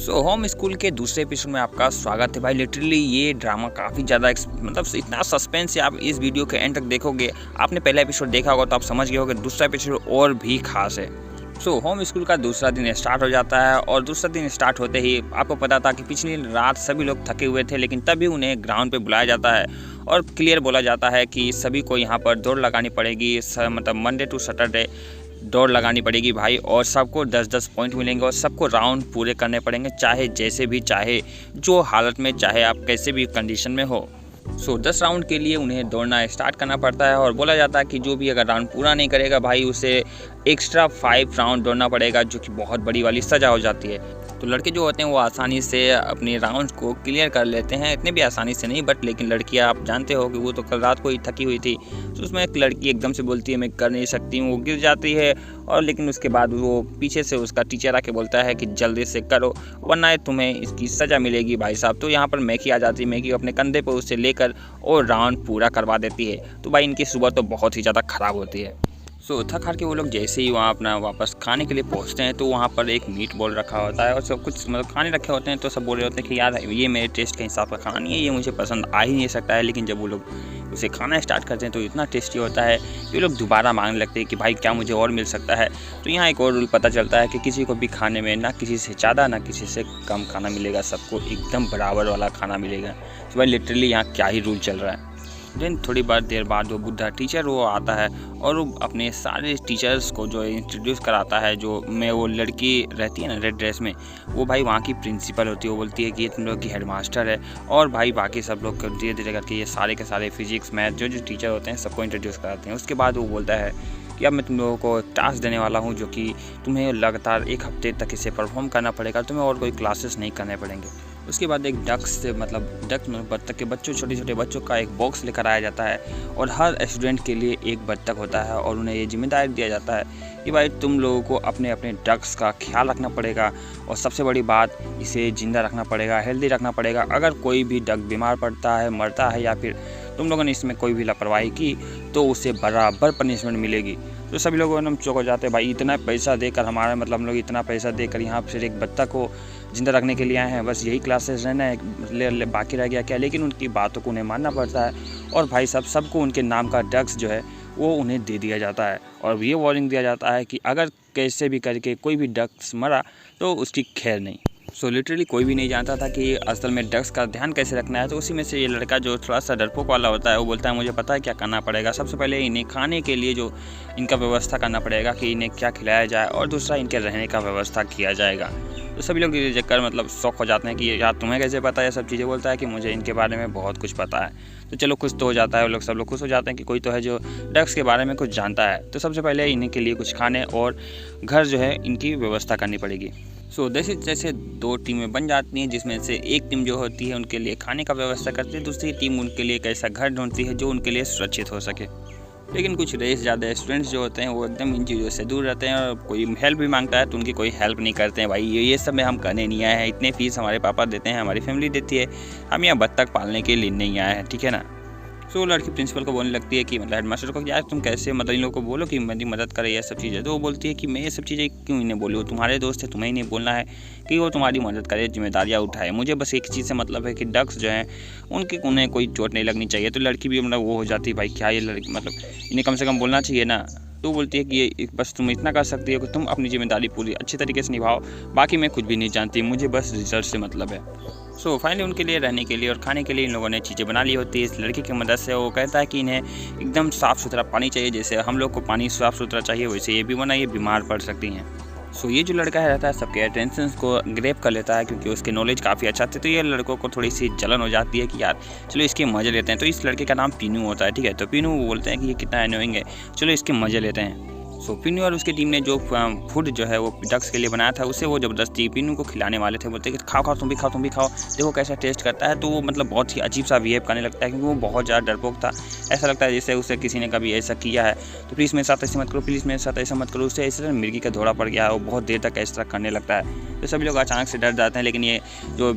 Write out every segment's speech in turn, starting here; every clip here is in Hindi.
होम स्कूल के दूसरे एपिसोड में आपका स्वागत है भाई। लिटरली ये ड्रामा काफ़ी ज़्यादा मतलब इतना सस्पेंस है। आप इस वीडियो के एंड तक देखोगे। आपने पहला एपिसोड देखा होगा तो आप समझ गए होगे दूसरा एपिसोड और भी खास है। होम स्कूल का दूसरा दिन स्टार्ट हो जाता है और दूसरा दिन स्टार्ट होते ही आपको पता था कि पिछली रात सभी लोग थके हुए थे, लेकिन तभी उन्हें ग्राउंड पे बुलाया जाता है और क्लियर बोला जाता है कि सभी को यहाँ पर दौड़ लगानी पड़ेगी। मतलब मंडे टू सैटरडे दौड़ लगानी पड़ेगी भाई, और सबको 10-10 पॉइंट मिलेंगे और सबको राउंड पूरे करने पड़ेंगे, चाहे जैसे भी, चाहे जो हालत में, चाहे आप कैसे भी कंडीशन में हो। 10 राउंड के लिए उन्हें दौड़ना स्टार्ट करना पड़ता है और बोला जाता है कि जो भी अगर राउंड पूरा नहीं करेगा भाई उसे एक्स्ट्रा 5 राउंड दौड़ना पड़ेगा, जो कि बहुत बड़ी वाली सज़ा हो जाती है। तो लड़के जो होते हैं वो आसानी से अपने राउंड को क्लियर कर लेते हैं, इतने भी आसानी से नहीं, बट लेकिन लड़कियां आप जानते हो कि वो तो कल रात को ही थकी हुई थी। तो उसमें एक लड़की एकदम से बोलती है मैं कर नहीं सकती हूँ, वो गिर जाती है और लेकिन उसके बाद वो पीछे से उसका टीचर आके बोलता है कि जल्दी से करो वरना तुम्हें इसकी सज़ा मिलेगी भाई साहब। तो यहाँ पर मैकी आ जाती है, मैकी अपने कंधे पर उसे लेकर और राउंड पूरा करवा देती है। तो भाई इनकी सुबह तो बहुत ही ज़्यादा ख़राब होती है। थक हार के वो लोग जैसे ही वहाँ अपना वापस खाने के लिए पहुँचते हैं तो वहाँ पर एक मीट बॉल रखा होता है और सब कुछ मतलब खाने रखे होते हैं। तो सब बोल रहे होते हैं कि यार ये मेरे टेस्ट के हिसाब का खाना नहीं है, ये मुझे पसंद आ ही नहीं सकता है। लेकिन जब वो लोग उसे खाना स्टार्ट करते हैं तो इतना टेस्टी होता है कि लोग दोबारा मांगने लगते हैं कि भाई क्या मुझे और मिल सकता है। तो यहाँ एक और रूल पता चलता है कि किसी को भी खाने में ना किसी से ज़्यादा ना किसी से कम खाना मिलेगा, सबको एकदम बराबर वाला खाना मिलेगा। तो भाई लिटरली यहाँ क्या ही रूल चल रहा है। देन थोड़ी देर बाद वो बुढ़ा टीचर वो आता है और वो अपने सारे टीचर्स को जो इंट्रोड्यूस कराता है। जो में वो लड़की रहती है ना रेड ड्रेस में, वो भाई वहाँ की प्रिंसिपल होती है। वो बोलती है कि ये तुम लोग की हेडमास्टर है, और भाई बाकी सब लोग धीरे धीरे करके ये सारे के सारे फिजिक्स मैथ जो टीचर होते हैं सबको इंट्रोड्यूस कराते हैं। उसके बाद वो बोलता है कि अब मैं तुम लोगों को एक टास्क देने वाला हूँ, जो कि तुम्हें लगातार 1 हफ्ते तक इसे परफॉर्म करना पड़ेगा, तुम्हें और कोई क्लासेस नहीं करने पड़ेंगे। उसके बाद एक डक्स मतलब बत्तख के बच्चों, छोटे छोटे बच्चों का एक बॉक्स लेकर आया जाता है और हर स्टूडेंट के लिए एक बत्तख होता है और उन्हें ये जिम्मेदारी दिया जाता है कि भाई तुम लोगों को अपने अपने डक्स का ख्याल रखना पड़ेगा और सबसे बड़ी बात इसे ज़िंदा रखना पड़ेगा, हेल्दी रखना पड़ेगा। अगर कोई भी डक बीमार पड़ता है, मरता है, या फिर तुम लोगों ने इसमें कोई भी लापरवाही की तो उसे बराबर पनिशमेंट मिलेगी। तो सभी लोगों ने चौंक हो जाते हैं, भाई इतना पैसा देकर हमारा मतलब हम लोग इतना पैसा देकर यहाँ फिर एक बत्तख को जिंदा रखने के लिए आए हैं, बस यही क्लासेस रहना है, बाकी रह गया क्या। लेकिन उनकी बातों को उन्हें मानना पड़ता है और भाई साहब सबको उनके नाम का डक्स जो है वो उन्हें दे दिया जाता है और ये वार्निंग दिया जाता है कि अगर कैसे भी करके कोई भी डक्स मरा तो उसकी खैर नहीं। लिटरली कोई भी नहीं जानता था कि असल में डक्स का ध्यान कैसे रखना है। तो उसी में से ये लड़का जो थोड़ा सा डरपोक वाला होता है वो बोलता है मुझे पता है क्या करना पड़ेगा। सबसे पहले इन्हें खाने के लिए जो इनका व्यवस्था करना पड़ेगा कि इन्हें क्या खिलाया जाए, और दूसरा इनके रहने का व्यवस्था किया जाएगा। तो सभी लोग ये देखकर मतलब शौक हो जाते हैं कि यार तुम्हें कैसे पता है सब चीज़ें। बोलता है कि मुझे इनके बारे में बहुत कुछ पता है। तो चलो खुश तो हो जाता है, सब लोग खुश हो जाते हैं कि कोई तो है जो डक्स के बारे में कुछ जानता है। तो सबसे पहले इन्हीं के लिए कुछ खाने और घर जो है इनकी व्यवस्था करनी पड़ेगी। जैसे 2 टीमें बन जाती हैं, जिसमें से एक टीम जो होती है उनके लिए खाने का व्यवस्था करती है, दूसरी टीम उनके लिए एक ऐसा घर ढूंढती है जो उनके लिए सुरक्षित हो सके। लेकिन कुछ रेस ज़्यादा स्टूडेंट्स जो होते हैं वो एकदम इन चीज़ों से दूर रहते हैं और कोई हेल्प भी मांगता है तो उनकी कोई हेल्प नहीं करते हैं। भाई ये सब में हम करने नहीं आए हैं, इतने फीस हमारे पापा देते हैं, हमारी फैमिली देती है, हम यहाँ बत्तख पालने के लिए नहीं आए हैं, ठीक है ना। लड़की प्रिंसिपल को बोलने लगती है कि मतलब हेडमास्टर को यार तुम कैसे मतलब इन लोगों को बोलो कि मेरी मदद करे ये सब चीज़ें। तो वो बोलती है कि मैं ये सब चीज़ें क्यों इन्हें बोली, वो तुम्हारे दोस्त है, तुम्हें ही नहीं बोलना है कि वो तुम्हारी मदद करे, जिम्मेदारियाँ उठाए। मुझे बस एक चीज़ से मतलब है कि डक्स जो हैं उन्हें कोई चोट नहीं लगनी चाहिए। तो लड़की भी मतलब वो हो जाती है, भाई क्या ये लड़की मतलब इन्हें कम से कम बोलना चाहिए ना। तो बोलती है कि ये बस तुम इतना कर सकती हो कि तुम अपनी जिम्मेदारी पूरी अच्छी तरीके से निभाओ, बाकी मैं कुछ भी नहीं जानती, मुझे बस रिजल्ट से मतलब है। फाइनली उनके लिए रहने के लिए और खाने के लिए इन लोगों ने चीज़ें बना ली होती है। इस लड़की की मदद से वो कहता है कि इन्हें एकदम साफ़ सुथरा पानी चाहिए, जैसे हम लोग को पानी साफ़ सुथरा चाहिए वैसे ये भी बना, ये बीमार पड़ सकती हैं। ये जो लड़का है रहता है सबके अटेंशन को ग्रैब कर लेता है क्योंकि उसके नॉलेज काफ़ी अच्छा थे। तो ये लड़कों को थोड़ी सी जलन हो जाती है कि यार चलो इसके मज़े लेते हैं। तो इस लड़के का नाम पीनू होता है, ठीक है। तो पीनू बोलते हैं कि ये कितना एनोइंग है, चलो इसके मज़े लेते हैं। पीनू और उसकी टीम ने जो फूड जो है वो डक्स के लिए बनाया था उसे वो ज़बरदस्ती पीनू को खिलाने वाले थे। बोलते कि खाओ तुम भी खाओ देखो कैसा टेस्ट करता है। तो वो मतलब बहुत ही अजीब सा बिहेव करने लगता है क्योंकि वो बहुत ज़्यादा डरपोक था। ऐसा लगता है जैसे उसे किसी ने कभी ऐसा किया है तो प्लीज़ मेरे साथ ऐसे मत करो, प्लीज़ मेरे साथ ऐसा मत करो। उससे ऐसे मिर्गी का दौरा पड़ गया है, वो बहुत देर तक इस तरह करने लगता है। तो सभी लोग अचानक से डर जाते हैं, लेकिन ये जो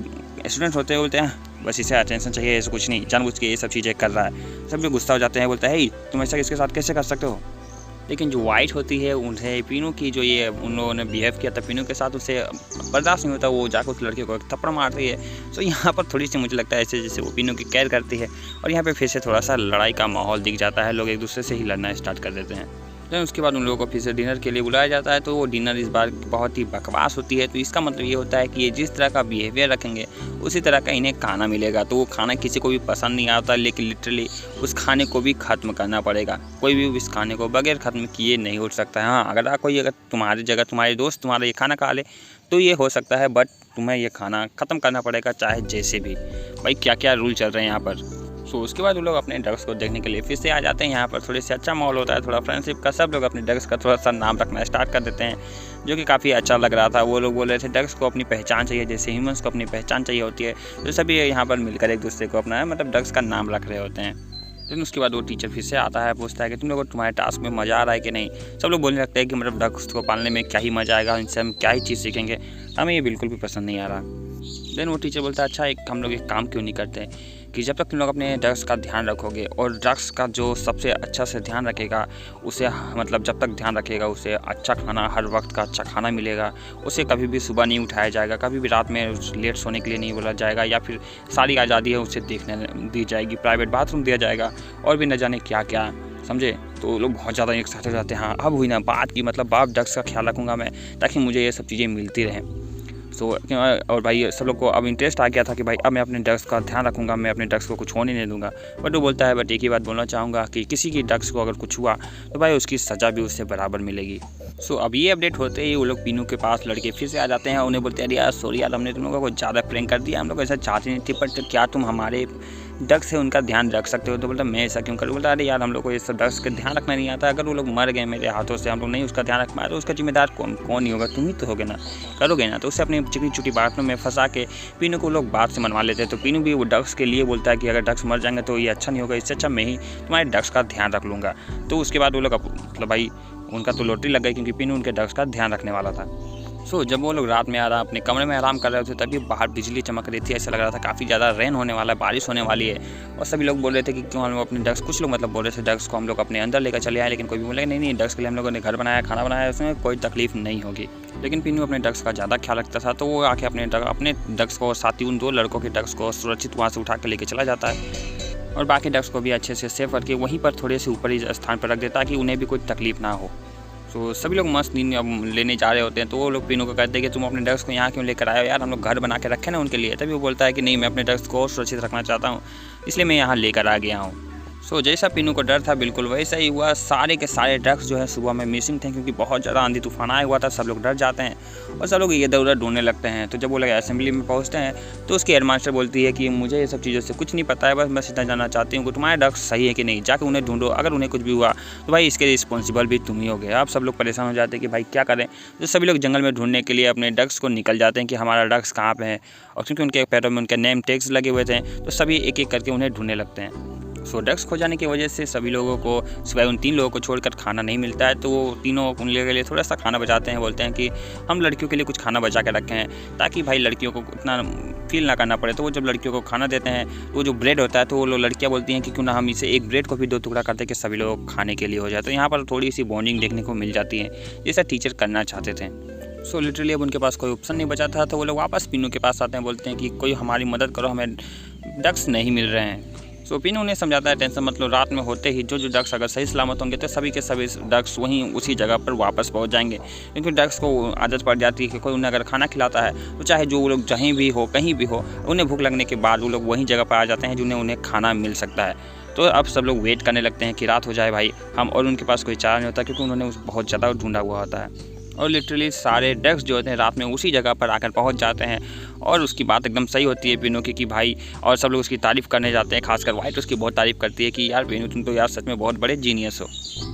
स्टूडेंट्स होते हैं बोलते हैं बस इसे अटेंशन चाहिए, ऐसा कुछ नहीं, जानबूझ के ये सब चीज़ें कर रहा है। सब लोग गुस्सा हो जाते हैं, बोलते हैं तुम ऐसा इसके साथ कैसे कर सकते हो। लेकिन जो वाइट होती है उन्हें पीनू की जो ये उन लोगों ने बिहेव किया था पीनू के साथ, उसे बर्दाश्त नहीं होता, वो जाकर उस लड़के को एक थप्पड़ मारती है। सो यहाँ पर थोड़ी सी मुझे लगता है ऐसे जैसे वो पीनू की केयर करती है, और यहाँ पे फिर से थोड़ा सा लड़ाई का माहौल दिख जाता है, लोग एक दूसरे से ही लड़ना स्टार्ट कर देते हैं। देन उसके बाद उन लोगों को फिर से डिनर के लिए बुलाया जाता है, तो वो डिनर इस बार बहुत ही बकवास होती है। तो इसका मतलब ये होता है कि ये जिस तरह का बिहेवियर रखेंगे उसी तरह का इन्हें खाना मिलेगा। तो वो खाना किसी को भी पसंद नहीं आता, लेकिन लिटरली उस खाने को भी ख़त्म करना पड़ेगा। कोई भी इस खाने को बगैर ख़त्म किए नहीं उठ सकता है। हाँ, अगर तुम्हारी जगह तुम्हारे दोस्त तुम्हारा ये खाना खा ले तो ये हो सकता है, बट तुम्हें ये खाना ख़त्म करना पड़ेगा चाहे जैसे भी। भाई क्या क्या रूल चल रहे हैं यहाँ पर। सो उसके बाद वो लोग अपने ड्रग्स को देखने के लिए फिर से आ जाते हैं। यहाँ पर थोड़े से अच्छा माहौल होता है, थोड़ा फ्रेंडशिप का। सब लोग अपने ड्रग्स का थोड़ा सा नाम रखना स्टार्ट कर देते हैं, जो कि काफ़ी अच्छा लग रहा था। वो लोग बोल रहे थे ड्रग्स को अपनी पहचान चाहिए, जैसे ह्यूमंस को अपनी पहचान चाहिए होती है। तो सभी यहाँ पर मिलकर एक दूसरे को अपना मतलब ड्रग्स का नाम रख रहे होते हैं। लेकिन उसके बाद वो टीचर फिर से आता है, पूछता है कि तुम लोगों को तुम्हारे टास्क में मज़ा आ रहा है कि नहीं। सब लोग बोलने लगते हैं कि मतलब ड्रग्स को पालने में क्या ही मज़ा आएगा, इनसे हम क्या ही चीज़ सीखेंगे, हमें ये बिल्कुल भी पसंद नहीं आ रहा। देन वो टीचर बोलता है अच्छा हम लोग एक काम क्यों नहीं करते कि जब तक तुम लोग अपने ड्रग्स का ध्यान रखोगे, और ड्रग्स का जो सबसे अच्छा से ध्यान रखेगा उसे मतलब जब तक ध्यान रखेगा उसे अच्छा खाना, हर वक्त का अच्छा खाना मिलेगा, उसे कभी भी सुबह नहीं उठाया जाएगा, कभी भी रात में लेट सोने के लिए नहीं बोला जाएगा, या फिर सारी आज़ादी है उसे देखने दी जाएगी, प्राइवेट बाथरूम दिया जाएगा, और भी न जाने क्या क्या, समझे। तो लोग बहुत ज़्यादा एक साथ हो जाते हैं। हाँ, अब हुई ना बात की मतलब आप ड्रग्स का ख्याल रखूँगा मैं, ताकि मुझे ये सब चीज़ें मिलती रहें। सो और भाई सब लोग को अब इंटरेस्ट आ गया था कि भाई अब मैं अपने ड्रग्स का ध्यान रखूँगा, मैं अपने ड्रग्स को कुछ होने नहीं दूंगा। बट वो बोलता है बट एक ही बात बोलना चाहूँगा कि किसी की ड्रग्स को अगर कुछ हुआ तो भाई उसकी सज़ा भी उससे बराबर मिलेगी। सो अब ये अपडेट होते ही वो लोग पीनू के पास लड़के फिर से आ जाते हैं। उन्हें बोलते हैं अरे यार सॉरी यार, हमने तुम लोगों को ज़्यादा प्रैंक कर दिया, हम लोग ऐसा चाहते नहीं थे, बट क्या तुम हमारे ड्रग्स से उनका ध्यान रख सकते हो। तो बोलता मैं ऐसा क्यों करूँ। बोलता अरे यार हम लोग को ये सब ड्रग्स का ध्यान रखना नहीं आता, अगर वो लोग मर गए मेरे हाथों से, हम लोग नहीं उसका ध्यान रख पाए, तो उसका जिम्मेदार कौन ही होगा, तुम ही तो होगे ना, करोगे ना। तो उससे अपनी चिकनी चुटी बातों में फंसा के पीनू को लोग बात से मनवा लेते हैं। तो पीनू भी वो ड्रग्स के लिए बोलता है कि अगर ड्रग्स मर जाएंगे तो ये अच्छा नहीं होगा, इससे अच्छा मैं ही तुम्हारे ड्रग्स का ध्यान रख लूँगा। तो उसके बाद वो लोग मतलब भाई उनका तो लॉटरी लग गई, क्योंकि पीनू उनके ड्रग्स का ध्यान रखने वाला था। सो जब वो लोग रात में अपने कमरे में आराम कर रहे थे तभी बाहर बिजली चमक रही थी, ऐसा लग रहा था काफ़ी ज़्यादा रेन होने वाला है, बारिश होने वाली है। और सभी लोग बोल रहे थे कि क्यों हम लोग अपने ड्रग्स, कुछ लोग मतलब बोल रहे थे ड्रग्स को हम लोग अपने अंदर लेकर चले आए, लेकिन कोई भी बोले नहीं ड्रग्स के लिए हम लोगों ने घर बनाया, खाना बनाया, उसमें कोई तकलीफ नहीं होगी। लेकिन पीनू अपने ड्रग्स का ज़्यादा ख्याल रखता था, तो वो आके अपने ड्रग्स को, साथ ही उन 2 लड़कों के ड्रग्स को सुरक्षित वहाँ से उठा के लेके चला जाता है, और बाकी ड्रग्स को भी अच्छे से सेव करके वहीं पर थोड़े से ऊपरी स्थान पर रख देता है कि उन्हें भी कोई तकलीफ ना हो। तो सभी लोग मस्त नींद लेने जा रहे होते हैं। तो वो लोग पीनू को कहते हैं कि तुम अपने ड्रग्स को यहाँ क्यों लेकर आए हो यार, हम लोग घर बना के रखे ना उनके लिए। तभी वो बोलता है कि नहीं मैं अपने ड्रग्स को सुरक्षित रखना चाहता हूँ, इसलिए मैं यहाँ लेकर आ गया हूँ। सो जैसा पीनू को डर था बिल्कुल वैसा ही हुआ। सारे के सारे ड्रग्स जो है सुबह में मिसिंग थे, क्योंकि बहुत ज़्यादा आंधी तूफान आया हुआ था। सब लोग डर जाते हैं और सब लोग इधर उधर ढूंढने लगते हैं। तो जब वो लोग असेंबली में पहुँचते हैं तो उसकी हेडमास्टर बोलती है कि मुझे ये सब चीज़ों से कुछ नहीं पता है, बस इतना जानना चाहती हूँ कि तुम्हारे ड्रग्स सही है कि नहीं, जाकर उन्हें ढूंढो, अगर उन्हें कुछ भी हुआ तो भाई इसके रिस्पॉन्सिबल भी तुम ही हो गए। आप सब लोग परेशान हो जाते हैं कि भाई क्या करें। तो सभी लोग जंगल में ढूंढने के लिए अपने ड्रग्स को निकल जाते हैं कि हमारा ड्रग्स कहाँ पे है, और क्योंकि उनके पैरों में उनके नेम टैग्स लगे हुए थे तो सभी एक एक करके उन्हें ढूंढने लगते हैं। सो ड्रग्स खो जाने की वजह से सभी लोगों को सिवाय उन 3 लोगों को छोड़कर खाना नहीं मिलता है। तो वो तीनों उन लोगों के लिए थोड़ा सा खाना बचाते हैं, बोलते हैं कि हम लड़कियों के लिए कुछ खाना बचा के रखे हैं ताकि भाई लड़कियों को उतना फील ना करना पड़े। तो वो जब लड़कियों को खाना देते हैं तो वो जो ब्रेड होता है तो वो लोग लड़कियाँ बोलती हैं कि क्यों ना हम इसे एक ब्रेड को भी 2 टुकड़ा करते कि सभी लोग खाने के लिए हो जाए। तो यहाँ पर थोड़ी सी बॉन्डिंग देखने को मिल जाती है, जैसा टीचर करना चाहते थे। सो लिटरली अब उनके पास कोई ऑप्शन नहीं बचा था, तो वो लोग वापस पीनू के पास आते हैं, बोलते हैं कि कोई हमारी मदद करो, हमें ड्रग्स नहीं मिल रहे हैं। सो पीनू उन्हें समझाता है टेंशन मतलब रात में होते ही जो ड्रग्स अगर सही सलामत होंगे तो सभी के सभी ड्रग्स वहीं उसी जगह पर वापस पहुंच जाएंगे। क्योंकि ड्रग्स को आदत पड़ जाती है कि कोई उन्हें अगर खाना खिलाता है तो चाहे जो वो लोग जहीं भी हो कहीं भी हो, उन्हें भूख लगने के बाद वो लोग वहीं जगह पर आ जाते हैं जिन्हें उन्हें खाना मिल सकता है। तो अब सब लोग वेट करने लगते हैं कि रात हो जाए भाई हम, और उनके पास कोई चारा नहीं होता क्योंकि उन्होंने बहुत ज़्यादा ढूंढा हुआ होता है। और लिटरली सारे ड्रग्स जो होते हैं रात में उसी जगह पर आकर पहुंच जाते हैं, और उसकी बात एकदम सही होती है पीनू की कि भाई, और सब लोग उसकी तारीफ़ करने जाते हैं, खासकर वाइट उसकी बहुत तारीफ़ करती है कि यार पीनू तुम तो यार सच में बहुत बड़े जीनियस हो।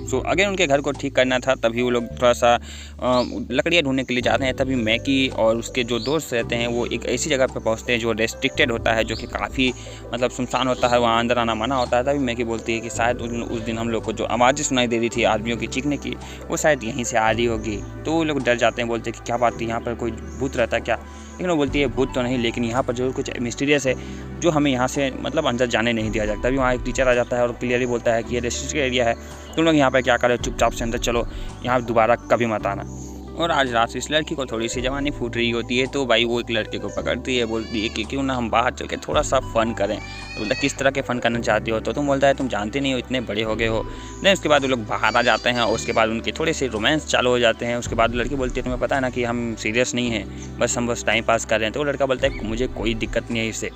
सो अगर उनके घर को ठीक करना था तभी वो लोग थोड़ा सा लकड़ियाँ ढूंढने के लिए जाते हैं। तभी मैकी और उसके जो दोस्त रहते हैं वो एक ऐसी जगह पर पहुँचते हैं जो रेस्ट्रिक्टेड होता है, जो कि काफ़ी मतलब सुनसान होता है, वहाँ अंदर आना मना होता है। तभी मैकी बोलती है कि शायद उस दिन हम लोग को जो आवाज़ें सुनाई दे रही थी आदमियों की चीखने की, वो शायद यहीं से आ रही होगी। तो वो लोग डर जाते हैं, बोलते हैं कि क्या बात है, यहाँ पर कोई भूत रहता है क्या। लेकिन वो बोलती है भूत तो नहीं, लेकिन यहाँ पर जरूर कुछ मिस्टीरियस है जो हमें यहाँ से मतलब अंदर जाने नहीं दिया जाता। तभी वहाँ एक टीचर आ जाता है और क्लियरली बोलता है कि ये रेस्ट्रिक्टेड एरिया है, तुम लोग यहाँ पर क्या करो, चुपचाप से अंदर चलो, यहाँ दोबारा कभी मत आना। और आज रात इस लड़की को थोड़ी सी जवानी फूट रही होती है, तो भाई वो एक लड़के को पकड़ती है, बोलती है कि क्यों ना हम बाहर चल के थोड़ा सा फ़न करें। तो बोलता है किस तरह के फ़न करना चाहते हो, तो तुम बोलता है तुम जानते नहीं हो, इतने बड़े हो गए हो। नहीं, उसके बाद वो लोग बाहर आ जाते हैं और उसके बाद उनके थोड़े से रोमांस चालू हो जाते हैं। उसके बाद लड़की बोलती है तुम्हें पता है ना कि हम सीरियस नहीं हैं, बस हम टाइम पास कर रहे हैं। तो वो लड़का बोलता है मुझे कोई दिक्कत नहीं है इससे।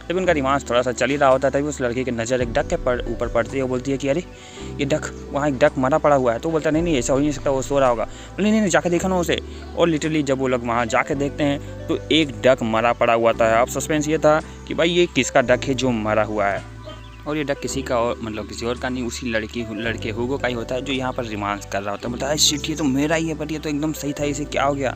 जब उनका रोमांस थोड़ा सा चल ही रहा होता है तभी उस लड़की की नज़र एक डक के ऊपर पड़ती है। वो बोलती है कि अरे ये डक, वहाँ एक डक मरा पड़ा हुआ है। तो बोलता है नहीं ऐसा हो नहीं सकता, वो सो रहा होगा। बोले नहीं जाके देखा ना उसे। और लिटरली जब वो लोग वहाँ जाके देखते हैं तो एक डक मरा पड़ा हुआ था। अब सस्पेंस ये था कि भाई ये किसका डक है जो मरा हुआ है, और ये डक किसी का और मतलब किसी और का नहीं, उसी लड़के हुगो का ही होता है जो यहाँ पर रोमांस कर रहा होता है। बोलता है शिट ये तो मेरा ही है, बट ये तो एकदम सही था, इसे क्या हो गया।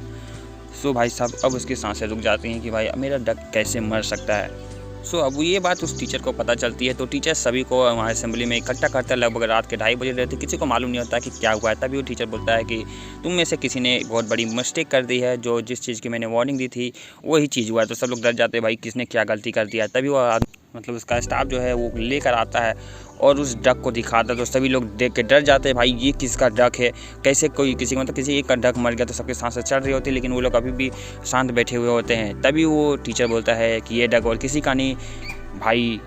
सो भाई साहब अब उसकी सांसें रुक जाती हैं कि भाई मेरा डक कैसे मर सकता है। सो अब ये बात उस टीचर को पता चलती है, तो टीचर सभी को वहाँ असेंबली में इकट्ठा करता है। लगभग रात के 2:30 बजे रहते, किसी को मालूम नहीं होता कि क्या हुआ है। तभी वो टीचर बोलता है कि तुम में से किसी ने बहुत बड़ी मिस्टेक कर दी है, जो जिस चीज़ की मैंने वार्निंग दी थी वही चीज़ हुआ है। तो सब लोग डर जाते हैं भाई किसने क्या गलती कर दिया है। तभी वो मतलब उसका स्टाफ जो है वो लेकर आता है और उस डक को दिखाता है। तो सभी लोग देख के डर जाते हैं, भाई ये किसका डक है, कैसे कोई किसी मतलब किसी एक का डक मर गया। तो सबके सांसें चढ़ रही होती है, लेकिन वो लोग अभी भी शांत बैठे हुए होते हैं। तभी वो टीचर बोलता है कि ये डक और किसी का नहीं भाई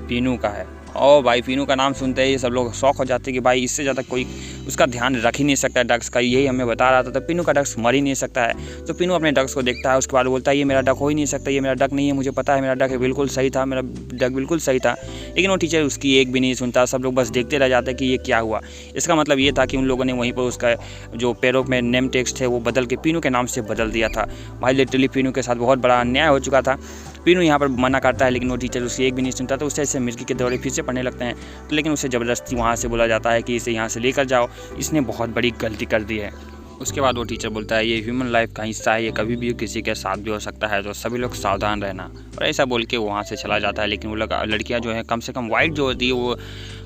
पीनू का है। और भाई पीनू का नाम सुनते ही सब लोग शौक हो जाते हैं कि भाई इससे ज़्यादा कोई उसका ध्यान रख ही नहीं सकता डक्स का, यही हमें बता रहा था। तो पीनू का डक्स मर ही नहीं सकता है। तो पीनू अपने डक्स को देखता है, उसके बाद बोलता है ये मेरा डक हो ही नहीं सकता, ये मेरा डक नहीं है, मुझे पता है मेरा डक है, बिल्कुल सही था, मेरा डक बिल्कुल सही था। लेकिन वो टीचर उसकी एक भी नहीं सुनता, सब लोग बस देखते रह जाते हैं कि ये क्या हुआ। इसका मतलब ये था कि उन लोगों ने वहीं पर उसका जो पैरों में नेम टेक्स्ट है वो बदल के पीनू के नाम से बदल दिया था। भाई लिटरली पीनू के साथ बहुत बड़ा अन्याय हो चुका था। पीनू यहाँ पर मना करता है, लेकिन वो टीचर उसकी एक भी नहीं सुनता। तो उससे ऐसे मिर्गी के दौरे फिर से पढ़ने लगते हैं। तो लेकिन उसे ज़बरदस्ती वहाँ से बोला जाता है कि इसे यहाँ से लेकर जाओ, इसने बहुत बड़ी गलती कर दी है। उसके बाद वो टीचर बोलता है ये ह्यूमन लाइफ का हिस्सा है, ये कभी भी किसी के साथ भी हो सकता है, तो सभी लोग सावधान रहना। और ऐसा बोल के वो वहाँ से चला जाता है। लेकिन वो लड़कियाँ जो है कम से कम वाइट जो होती है वो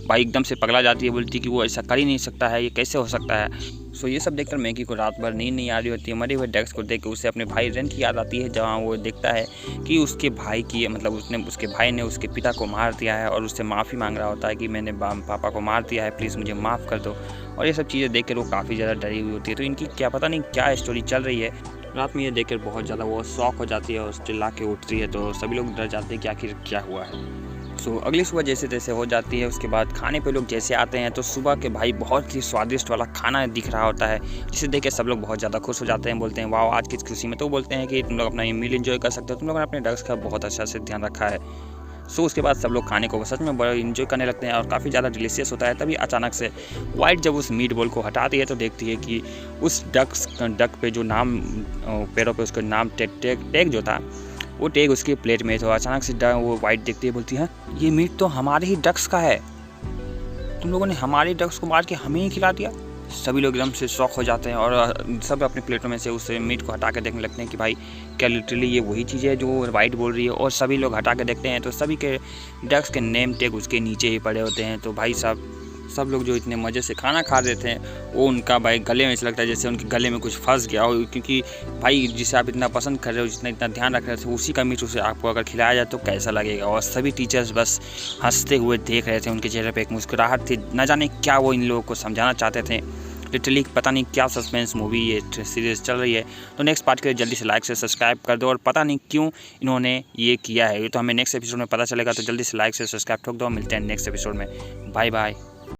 भाई एकदम से पगला जाती है, बोलती कि वो ऐसा कर ही नहीं सकता है, ये कैसे हो सकता है। सो ये सब देखकर मैगी को रात भर नींद नहीं आ रही होती है। मरे हुए डक्स को देख के उसे अपने भाई रेन की याद आती है, जहाँ वो देखता है कि उसके भाई की मतलब उसके भाई ने उसके पिता को मार दिया है और उससे माफ़ी मांग रहा होता है कि मैंने पापा को मार दिया है, प्लीज़ मुझे माफ़ कर दो। और ये सब चीज़ें देख कर वो काफ़ी ज़्यादा डरी हुई होती है। तो इनकी क्या पता नहीं क्या स्टोरी चल रही है। रात में ये देखकर बहुत ज़्यादा वो शॉक हो जाती है और चिल्ला के उठती है। तो सभी लोग डर जाते हैं कि आखिर क्या हुआ है। सो अगली सुबह जैसे तैसे हो जाती है। उसके बाद खाने पे लोग जैसे आते हैं तो सुबह के भाई बहुत ही स्वादिष्ट वाला खाना दिख रहा होता है, जिसे देख के सब लोग बहुत ज़्यादा खुश हो जाते हैं, बोलते हैं वाह आज किस खुशी में। तो बोलते हैं कि तुम लोग अपना ये मील एंजॉय कर सकते हो, तुम लोगों ने अपने डक्स का बहुत अच्छा से ध्यान रखा है। सो उसके बाद सब लोग खाने को सच में बड़ा इन्जॉय करने लगते हैं और काफ़ी ज़्यादा डिलीशियस होता है। तभी अचानक से वाइट जब उस मीट बॉल को हटाती है तो देखती है कि उस डक पे जो नाम पैरों पे उसका नाम टैग जो था वो टैग उसकी प्लेट में था। अचानक से वो वाइट देखती है, बोलती है ये मीट तो हमारे ही डक्स का है, तुम लोगों ने हमारे डक्स को मार के हमें ही खिला दिया। सभी लोग एकदम से शॉक हो जाते हैं और सब अपने प्लेटों में से उस मीट को हटा के देखने लगते हैं कि भाई क्या लिटरली ये वही चीज़ है जो वाइट बोल रही है। और सभी लोग हटा के देखते हैं तो सभी के डक्स के नेम टैग उसके नीचे ही पड़े होते हैं। तो भाई साहब सब लोग जो इतने मज़े से खाना खा रहे थे वो उनका भाई गले में ऐसा लगता है जैसे उनके गले में कुछ फंस गया हो, क्योंकि भाई जिसे आप इतना पसंद कर रहे हो, जितना इतना ध्यान रख रहे थे, उसी का मीट उसे आपको अगर खिलाया जाए तो कैसा लगेगा। और सभी टीचर्स बस हंसते हुए देख रहे थे, उनके चेहरे पे एक मुस्कुराहट थी। न जाने क्या वो इन लोगों को समझाना चाहते थे। लिटरली पता नहीं क्या सस्पेंस मूवी ये सीरीज़ चल रही है। तो नेक्स्ट पार्ट के लिए जल्दी से लाइक से सब्सक्राइब कर दो। और पता नहीं क्यों इन्होंने ये किया है, ये तो हमें नेक्स्ट एपिसोड में पता चलेगा। तो जल्दी से लाइक से सब्सक्राइब ठोक दो। मिलते हैं नेक्स्ट एपिसोड में। Bye bye.